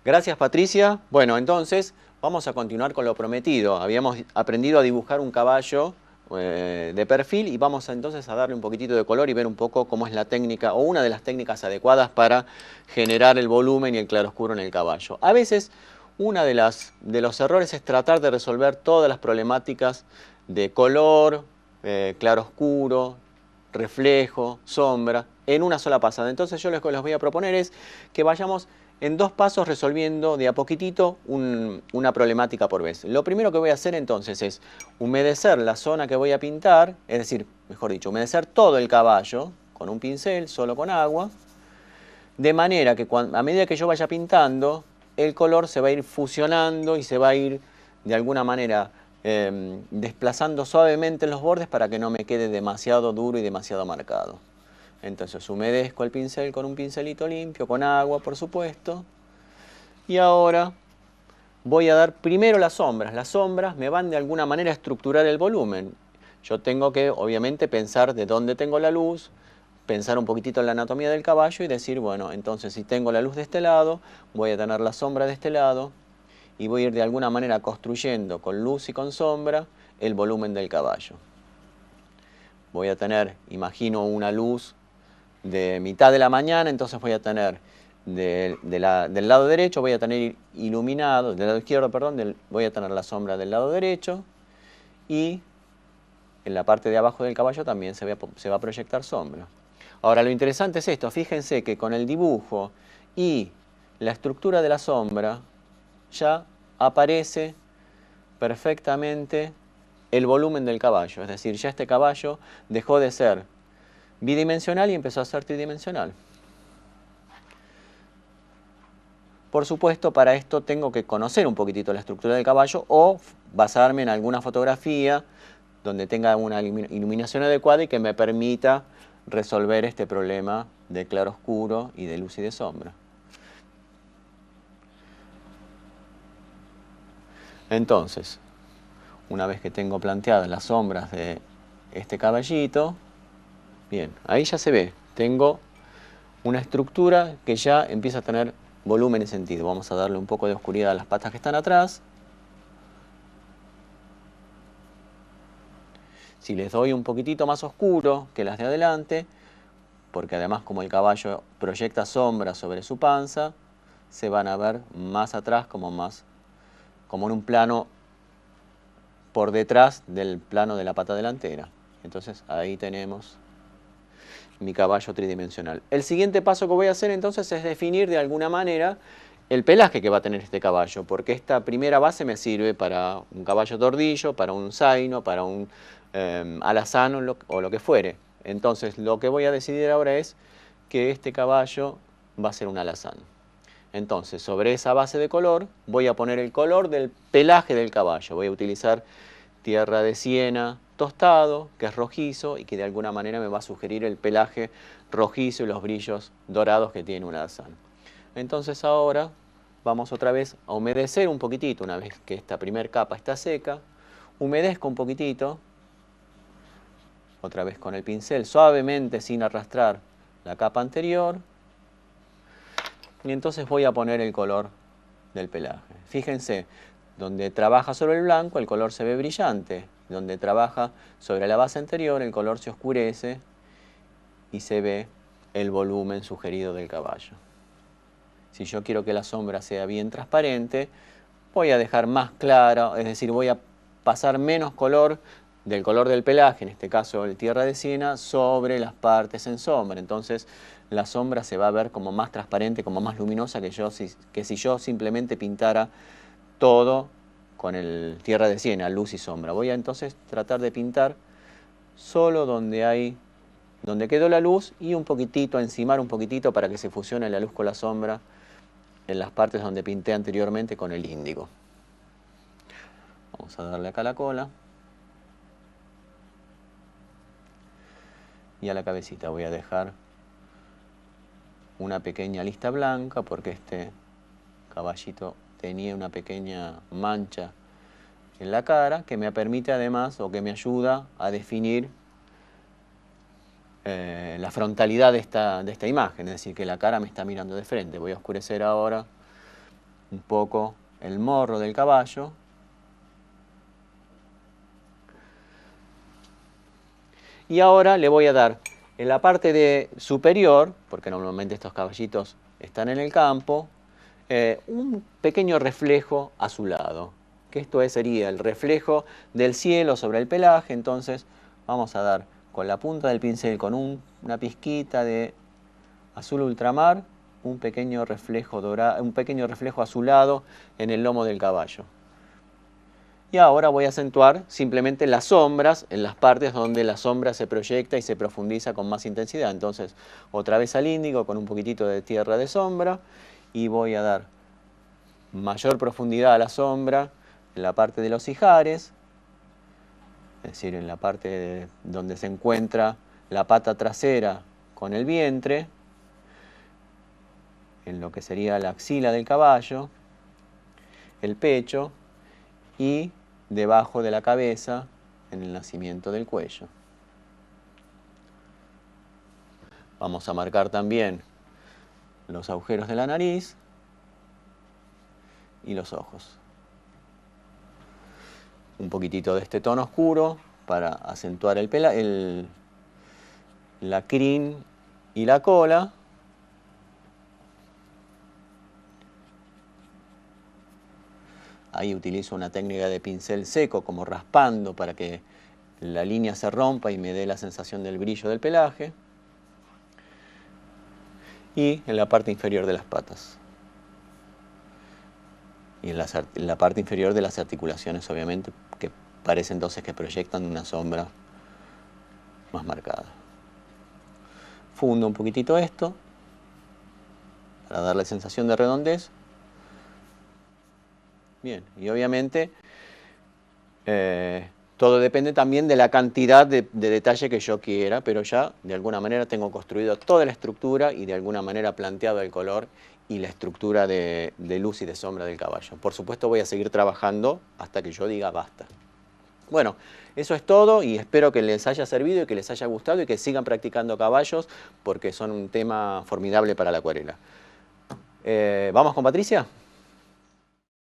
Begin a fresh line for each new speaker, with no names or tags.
Gracias, Patricia. Bueno, entonces vamos a continuar con lo prometido. Habíamos aprendido a dibujar un caballo de perfil y vamos entonces a darle un poquitito de color y ver un poco cómo es la técnica o una de las técnicas adecuadas para generar el volumen y el claroscuro en el caballo. A veces una de los errores es tratar de resolver todas las problemáticas de color, claroscuro, reflejo, sombra, en una sola pasada. Entonces yo lo que les voy a proponer es que vayamos en dos pasos resolviendo de a poquitito una problemática por vez. Lo primero que voy a hacer entonces es humedecer la zona que voy a pintar, es decir, mejor dicho, humedecer todo el caballo con un pincel, solo con agua, de manera que a medida que yo vaya pintando, el color se va a ir fusionando y se va a ir de alguna manera desplazando suavemente los bordes para que no me quede demasiado duro y demasiado marcado. Entonces humedezco el pincel con un pincelito limpio, con agua por supuesto. Y ahora voy a dar primero las sombras. Las sombras me van de alguna manera a estructurar el volumen. Yo tengo que obviamente pensar de dónde tengo la luz, pensar un poquitito en la anatomía del caballo y decir, bueno, entonces si tengo la luz de este lado, voy a tener la sombra de este lado y voy a ir de alguna manera construyendo con luz y con sombra el volumen del caballo. Voy a tener, imagino, una luz de mitad de la mañana, entonces voy a tener del lado derecho, voy a tener iluminado, del lado izquierdo, perdón, voy a tener la sombra del lado derecho y en la parte de abajo del caballo también se va a proyectar sombra. Ahora lo interesante es esto, fíjense que con el dibujo y la estructura de la sombra ya aparece perfectamente el volumen del caballo, es decir, ya este caballo dejó de ser bidimensional y empezó a ser tridimensional. Por supuesto, para esto tengo que conocer un poquitito la estructura del caballo o basarme en alguna fotografía donde tenga una iluminación adecuada y que me permita resolver este problema de claroscuro y de luz y de sombra. Entonces, una vez que tengo planteadas las sombras de este caballito, bien, ahí ya se ve, tengo una estructura que ya empieza a tener volumen y sentido. Vamos a darle un poco de oscuridad a las patas que están atrás. Si les doy un poquitito más oscuro que las de adelante, porque además como el caballo proyecta sombra sobre su panza, se van a ver más atrás como en un plano por detrás del plano de la pata delantera. Entonces ahí tenemos mi caballo tridimensional. El siguiente paso que voy a hacer entonces es definir de alguna manera el pelaje que va a tener este caballo, porque esta primera base me sirve para un caballo tordillo, para un zaino, para un alazano o lo que fuere. Entonces lo que voy a decidir ahora es que este caballo va a ser un alazán. Entonces sobre esa base de color voy a poner el color del pelaje del caballo. Voy a utilizar tierra de siena tostado, que es rojizo y que de alguna manera me va a sugerir el pelaje rojizo y los brillos dorados que tiene un alazán. Entonces ahora vamos otra vez a humedecer un poquitito una vez que esta primer capa está seca. Humedezco un poquitito, otra vez con el pincel suavemente sin arrastrar la capa anterior. Y entonces voy a poner el color del pelaje. Fíjense, donde trabaja sobre el blanco el color se ve brillante. Donde trabaja sobre la base anterior el color se oscurece y se ve el volumen sugerido del caballo. Si yo quiero que la sombra sea bien transparente, voy a dejar más clara, es decir, voy a pasar menos color del color del pelaje, en este caso el tierra de siena, sobre las partes en sombra. Entonces la sombra se va a ver como más transparente, como más luminosa que si yo simplemente pintara todo con el tierra de siena, luz y sombra. Voy a entonces tratar de pintar solo donde quedó la luz y un poquitito, encimar un poquitito para que se fusione la luz con la sombra en las partes donde pinté anteriormente con el índigo. Vamos a darle acá a la cola. Y a la cabecita voy a dejar una pequeña lista blanca porque este caballito tenía una pequeña mancha en la cara que me permite además o que me ayuda a definir la frontalidad de esta imagen, es decir, que la cara me está mirando de frente. Voy a oscurecer ahora un poco el morro del caballo. Y ahora le voy a dar en la parte superior, porque normalmente estos caballitos están en el campo, un pequeño reflejo azulado, que esto sería el reflejo del cielo sobre el pelaje. Entonces vamos a dar con la punta del pincel, con una pizquita de azul ultramar, un pequeño reflejo dorado, un pequeño reflejo azulado en el lomo del caballo. Y ahora voy a acentuar simplemente las sombras en las partes donde la sombra se proyecta y se profundiza con más intensidad. Entonces, otra vez al índigo con un poquitito de tierra de sombra y voy a dar mayor profundidad a la sombra en la parte de los ijares, es decir, en la parte donde se encuentra la pata trasera con el vientre, en lo que sería la axila del caballo, el pecho y debajo de la cabeza en el nacimiento del cuello. Vamos a marcar también los agujeros de la nariz y los ojos. Un poquitito de este tono oscuro para acentuar la crin y la cola. Ahí utilizo una técnica de pincel seco, como raspando, para que la línea se rompa y me dé la sensación del brillo del pelaje. Y en la parte inferior de las patas. Y en la parte inferior de las articulaciones, obviamente, que parece entonces que proyectan una sombra más marcada. Fundo un poquitito esto, para darle sensación de redondez. Bien, y obviamente todo depende también de la cantidad de detalle que yo quiera, pero ya de alguna manera tengo construido toda la estructura y de alguna manera planteado el color y la estructura de luz y de sombra del caballo. Por supuesto voy a seguir trabajando hasta que yo diga basta. Bueno, eso es todo y espero que les haya servido y que les haya gustado y que sigan practicando caballos porque son un tema formidable para la acuarela. ¿Vamos con Patricia?